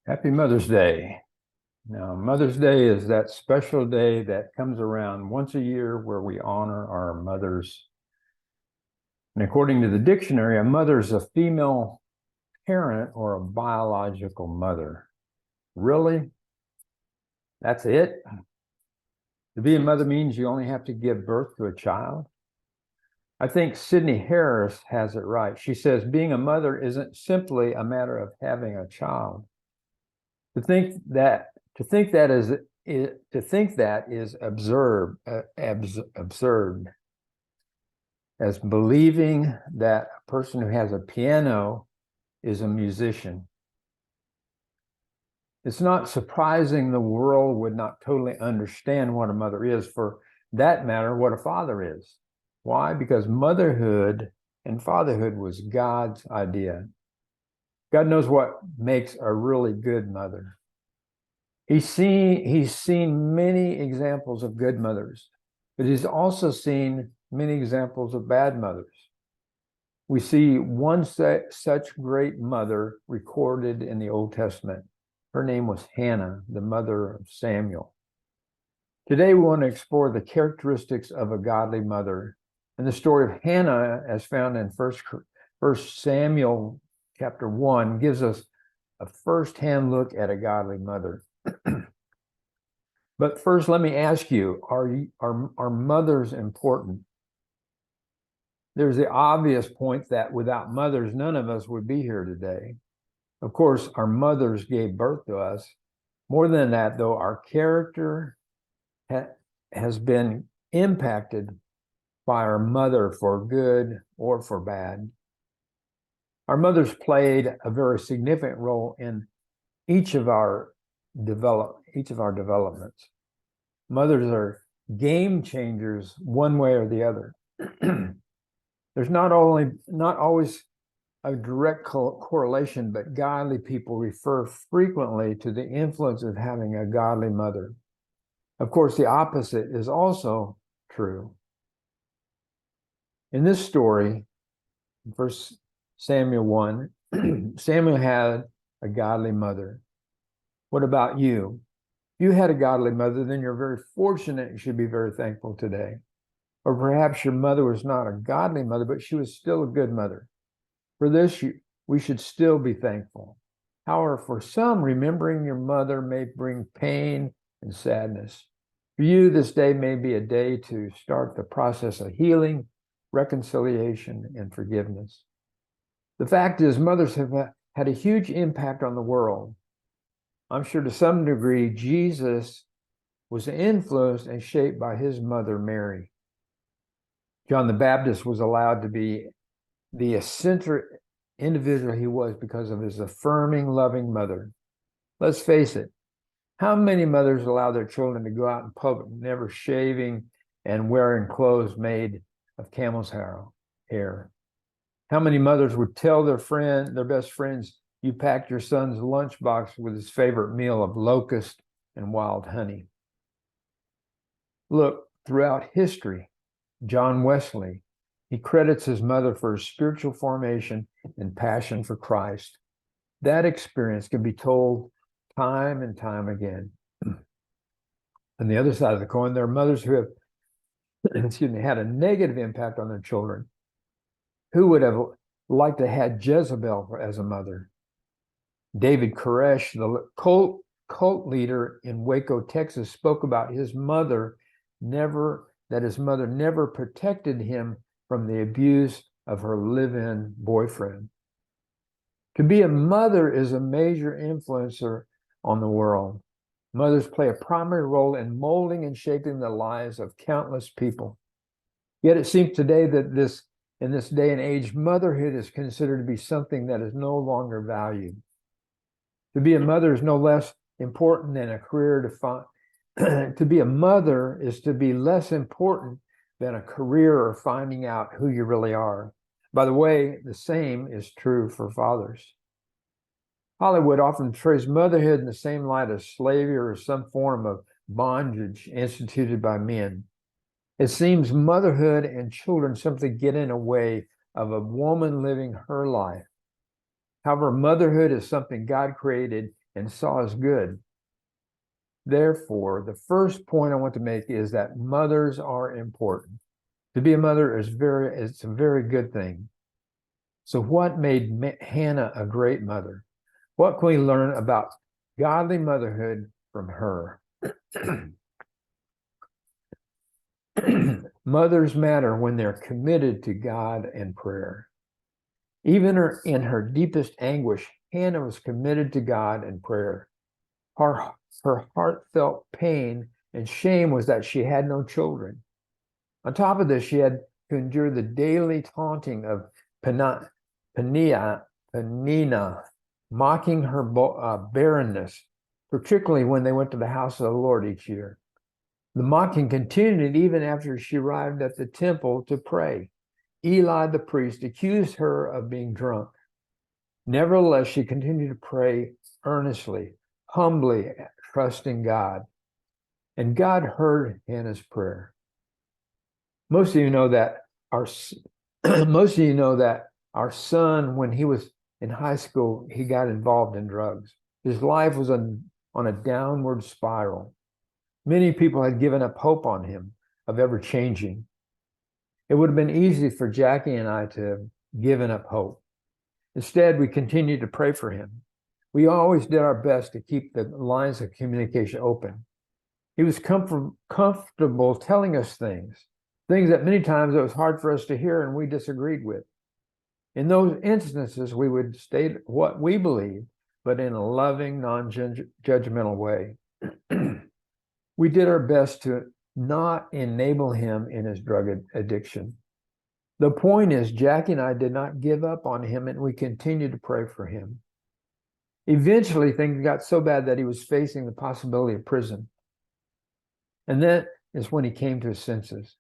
Happy Mother's Day. Now, Mother's Day is that special day that comes around once a year where we honor our mothers. And according to the dictionary, a mother is a female parent or a biological mother. Really? That's it? To be a mother means you only have to give birth to a child? I think Sydney Harris has it right. She says being a mother isn't simply a matter of having a child. To think that is absurd, absurd, as believing that a person who has a piano is a musician. It's not surprising the world would not totally understand what a mother is, for that matter, what a father is. Why? Because motherhood and fatherhood was God's idea. God knows what makes a really good mother. He's seen many examples of good mothers, but he's also seen many examples of bad mothers. We see one such great mother recorded in the Old Testament. Her name was Hannah, the mother of Samuel. Today, we want to explore the characteristics of a godly mother. And the story of Hannah, as found in 1 Samuel chapter 1, gives us a first-hand look at a godly mother. But first, let me ask you, are mothers important? There's the obvious point that without mothers, none of us would be here today. Of course, our mothers gave birth to us. More than that, though, our character has been impacted by our mother for good or for bad. Our mothers played a very significant role in each of our developments. Mothers are game changers one way or the other. There's not always a direct correlation, but godly people refer frequently to the influence of having a godly mother. Of course, the opposite is also true. In this story, 1 Samuel 1, Samuel had a godly mother. What about you? If you had a godly mother, then you're very fortunate. You should be very thankful today. Or perhaps your mother was not a godly mother, but she was still a good mother. For this, we should still be thankful. However, for some, remembering your mother may bring pain and sadness. For you, this day may be a day to start the process of healing, reconciliation, and forgiveness. The fact is, mothers have had a huge impact on the world. I'm sure to some degree, Jesus was influenced and shaped by his mother, Mary. John the Baptist was allowed to be the eccentric individual he was because of his affirming, loving mother. Let's face it, how many mothers allow their children to go out in public, never shaving and wearing clothes made of camel's hair? How many mothers would tell their best friends, you packed your son's lunchbox with his favorite meal of locust and wild honey? Look, throughout history, John Wesley, he credits his mother for his spiritual formation and passion for Christ. That experience can be told time and time again. On the other side of the coin, there are mothers who have had a negative impact on their children. Who would have liked to have Jezebel as a mother? David Koresh, the cult leader in Waco, Texas, spoke about his mother his mother never protected him from the abuse of her live-in boyfriend. To be a mother is a major influencer on the world. Mothers play a primary role in molding and shaping the lives of countless people. Yet it seems today that in this day and age, motherhood is considered to be something that is no longer valued. To be a mother is no less important than a career to be a mother is to be less important than a career or finding out who you really are. By the way, the same is true for fathers. Hollywood often portrays motherhood in the same light as slavery or some form of bondage instituted by men. It seems motherhood and children simply get in the way of a woman living her life. However, motherhood is something God created and saw as good. Therefore, the first point I want to make is that mothers are important. To be a mother it's a very good thing. So what made Hannah a great mother? What can we learn about godly motherhood from her? Mothers matter when they're committed to God and prayer. Even in her deepest anguish, Hannah was committed to God and prayer. Her heartfelt pain and shame was that she had no children. On top of this, she had to endure the daily taunting of Penina, mocking her barrenness, particularly when they went to the house of the Lord each year. The mocking continued even after she arrived at the temple to pray. Eli the priest accused her of being drunk. Nevertheless, she continued to pray earnestly, humbly, trusting God. And God heard Hannah's prayer. Most of you know that our son, when he was in high school, he got involved in drugs. His life was on a downward spiral. Many people had given up hope on him of ever changing. It would have been easy for Jackie and I to have given up hope. Instead, we continued to pray for him. We always did our best to keep the lines of communication open. He was comfortable telling us things that many times it was hard for us to hear and we disagreed with. In those instances, we would state what we believed, but in a loving, non-judgmental way. We did our best to not enable him in his drug addiction. The point is, Jackie and I did not give up on him, and we continued to pray for him. Eventually, things got so bad that he was facing the possibility of prison. And that is when he came to his senses.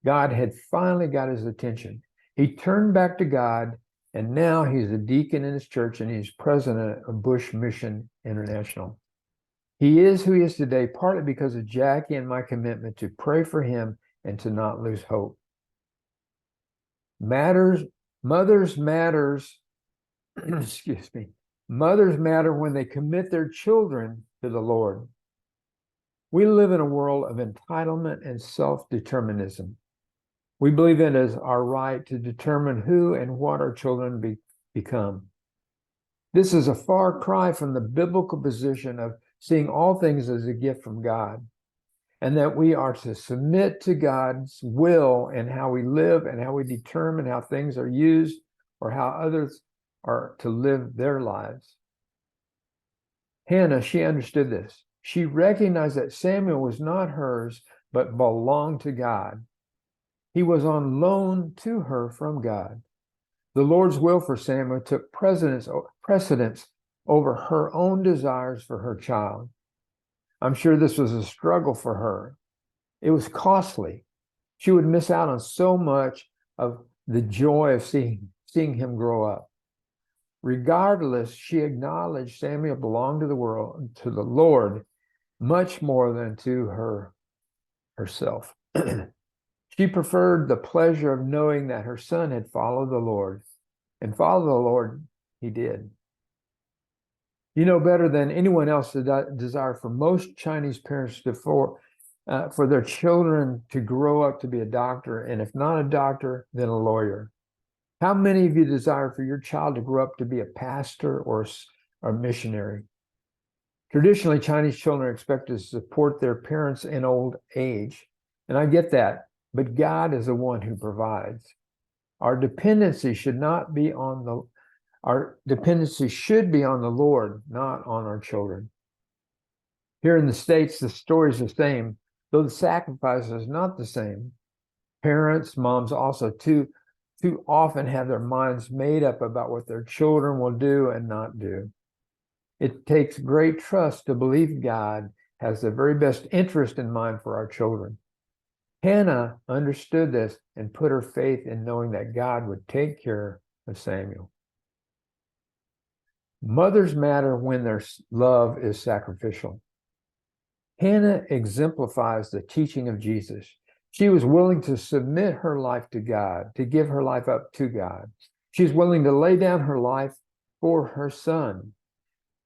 God had finally got his attention. He turned back to God, and now he's a deacon in his church, and he's president of Bush Mission International. He is who he is today, partly because of Jackie and my commitment to pray for him and to not lose hope. Mothers matter, excuse me. Mothers matter when they commit their children to the Lord. We live in a world of entitlement and self-determinism. We believe it is our right to determine who and what our children become. This is a far cry from the biblical position of seeing all things as a gift from God, and that we are to submit to God's will and how we live and how we determine how things are used or how others are to live their lives. Hannah, she understood this. She recognized that Samuel was not hers, but belonged to God. He was on loan to her from God. The Lord's will for Samuel took precedence over her own desires for her child. I'm sure this was a struggle for her. It was costly. She would miss out on so much of the joy of seeing him grow up. Regardless, she acknowledged Samuel belonged to the Lord, much more than to herself. She preferred the pleasure of knowing that her son had followed the Lord, and follow the Lord he did. You know better than anyone else the desire for most Chinese parents for their children to grow up to be a doctor, and if not a doctor, then a lawyer. How many of you desire for your child to grow up to be a pastor or a missionary? Traditionally, Chinese children are expected to support their parents in old age, and I get that, but God is the one who provides. Our dependency should be on the Lord, not on our children. Here in the States, the story is the same, though the sacrifice is not the same. Parents, moms also too often have their minds made up about what their children will do and not do. It takes great trust to believe God has the very best interest in mind for our children. Hannah understood this and put her faith in knowing that God would take care of Samuel. Mothers matter when their love is sacrificial. Hannah exemplifies the teaching of Jesus. She was willing to submit her life to God, to give her life up to God. She's willing to lay down her life for her son.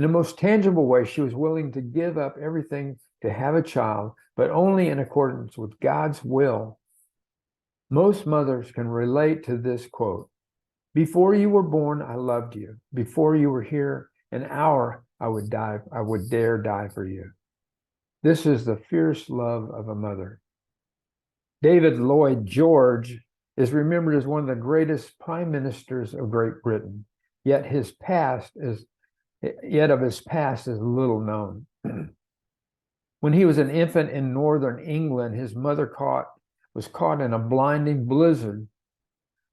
In the most tangible way, she was willing to give up everything to have a child, but only in accordance with God's will. Most mothers can relate to this quote. Before you were born, I loved you. Before you were here an hour, I would dare die for you. This is the fierce love of a mother. David Lloyd George is remembered as one of the greatest prime ministers of Great Britain, yet of his past is little known. When he was an infant in northern England, his mother was caught in a blinding blizzard.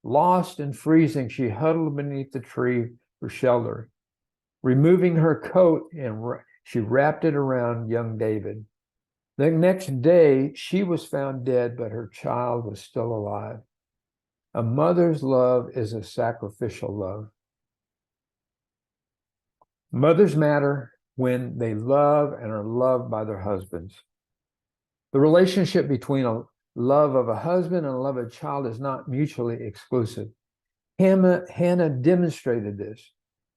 Lost and freezing, she huddled beneath the tree for shelter. Removing her coat, she wrapped it around young David. The next day, she was found dead, but her child was still alive. A mother's love is a sacrificial love. Mothers matter when they love and are loved by their husbands. The relationship between a love of a husband and a love of a child is not mutually exclusive. Hannah demonstrated this.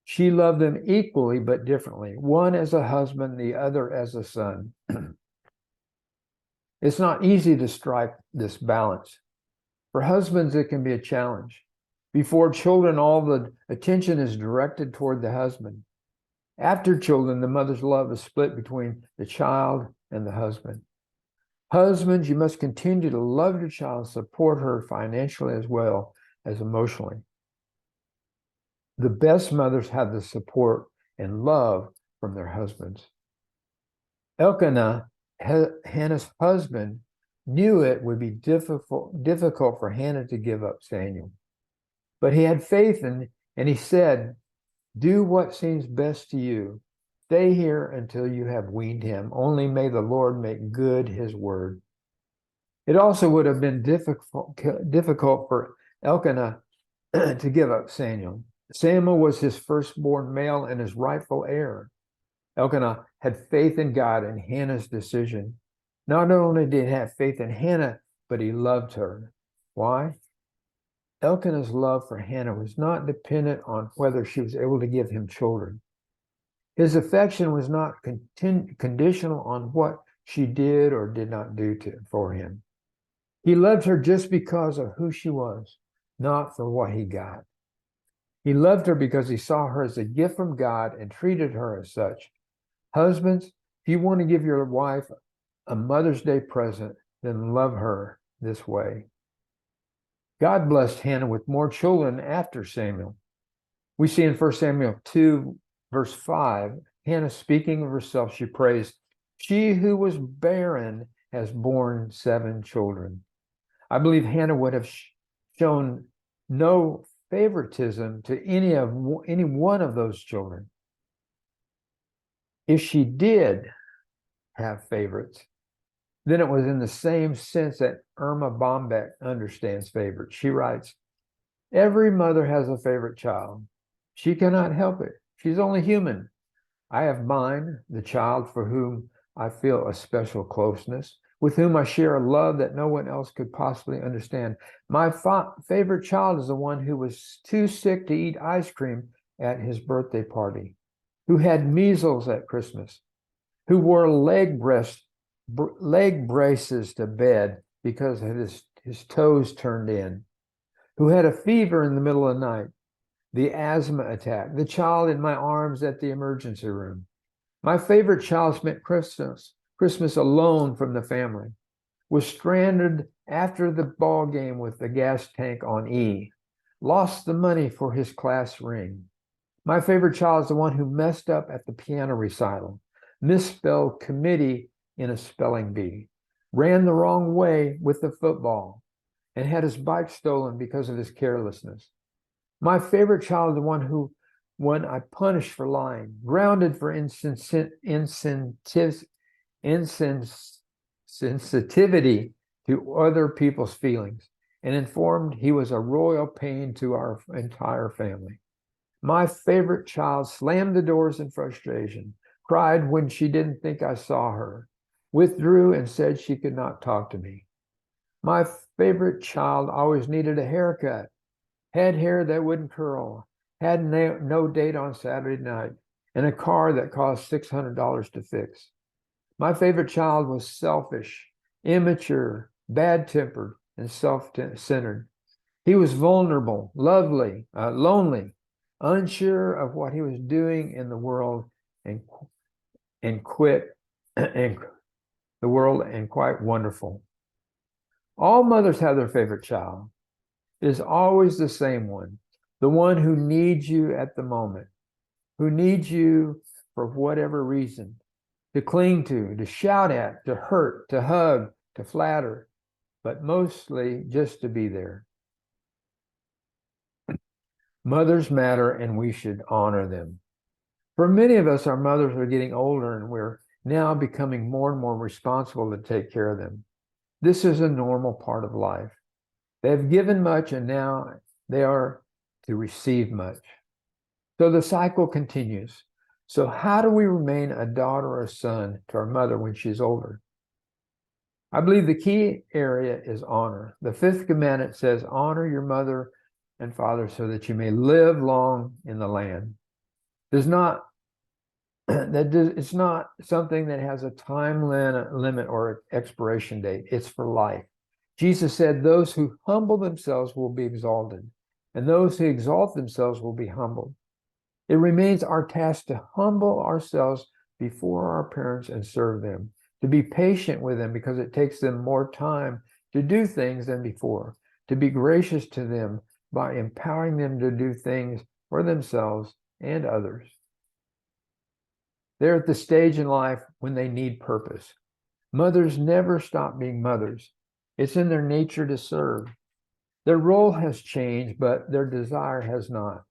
She loved them equally but differently, one as a husband, the other as a son. It's not easy to strike this balance. For husbands, it can be a challenge. Before children, all the attention is directed toward the husband. After children, the mother's love is split between the child and the husband. Husbands, you must continue to love your child, support her financially as well as emotionally. The best mothers have the support and love from their husbands. Elkanah, Hannah's husband, knew it would be difficult for Hannah to give up Samuel. But he had faith and he said, do what seems best to you. Stay here until you have weaned him. Only may the Lord make good his word. It also would have been difficult for Elkanah to give up Samuel. Samuel was his firstborn male and his rightful heir. Elkanah had faith in God and Hannah's decision. Not only did he have faith in Hannah, but he loved her. Why? Elkanah's love for Hannah was not dependent on whether she was able to give him children. His affection was not conditional on what she did or did not do for him. He loved her just because of who she was, not for what he got. He loved her because he saw her as a gift from God and treated her as such. Husbands, if you want to give your wife a Mother's Day present, then love her this way. God blessed Hannah with more children after Samuel. We see in 1 Samuel 2, verse 5, Hannah speaking of herself, she prays, she who was barren has borne 7 children. I believe Hannah would have shown no favoritism to any one of those children. If she did have favorites, then it was in the same sense that Irma Bombeck understands favorites. She writes, every mother has a favorite child. She cannot help it. She's only human. I have mine, the child for whom I feel a special closeness, with whom I share a love that no one else could possibly understand. My favorite child is the one who was too sick to eat ice cream at his birthday party, who had measles at Christmas, who wore leg braces to bed because of his toes turned in, who had a fever in the middle of the night, the asthma attack, the child in my arms at the emergency room. My favorite child spent Christmas alone from the family, was stranded after the ball game with the gas tank on E, lost the money for his class ring. My favorite child is the one who messed up at the piano recital, misspelled committee in a spelling bee, ran the wrong way with the football, and had his bike stolen because of his carelessness. My favorite child is the one I punished for lying, grounded for insensitivity to other people's feelings, and informed he was a royal pain to our entire family. My favorite child slammed the doors in frustration, cried when she didn't think I saw her, withdrew and said she could not talk to me. My favorite child always needed a haircut, had hair that wouldn't curl, had no date on Saturday night, and a car that cost $600 to fix. My favorite child was selfish, immature, bad-tempered, and self-centered. He was vulnerable, lonely, unsure of what he was doing in the world, and quit and the world, and quite wonderful. All mothers have their favorite child. It is always the same one, the one who needs you at the moment, who needs you for whatever reason, to cling to shout at, to hurt, to hug, to flatter, but mostly just to be there. Mothers matter, and we should honor them. For many of us, our mothers are getting older, and we're now becoming more and more responsible to take care of them. This is a normal part of life. They have given much, and now they are to receive much. So the cycle continues. So how do we remain a daughter or a son to our mother when she's older? I believe the key area is honor. The fifth commandment says, honor your mother and father so that you may live long in the land. It's not something that has a time limit or expiration date. It's for life. Jesus said, those who humble themselves will be exalted, and those who exalt themselves will be humbled. It remains our task to humble ourselves before our parents and serve them, to be patient with them because it takes them more time to do things than before, to be gracious to them by empowering them to do things for themselves and others. They're at the stage in life when they need purpose. Mothers never stop being mothers. It's in their nature to serve. Their role has changed, but their desire has not.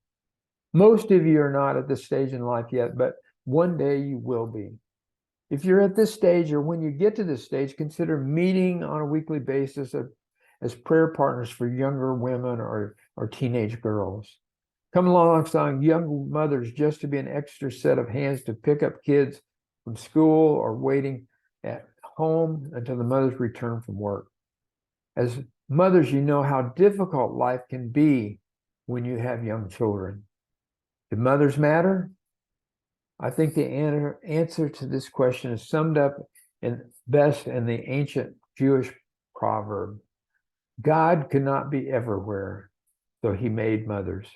Most of you are not at this stage in life yet, but one day you will be. If you're at this stage, or when you get to this stage, consider meeting on a weekly basis as prayer partners for younger women or teenage girls. Come alongside young mothers just to be an extra set of hands to pick up kids from school or waiting at home until the mothers return from work. As mothers, you know how difficult life can be when you have young children. Do mothers matter? I think the answer to this question is summed up best in the ancient Jewish proverb. God could not be everywhere, so he made mothers.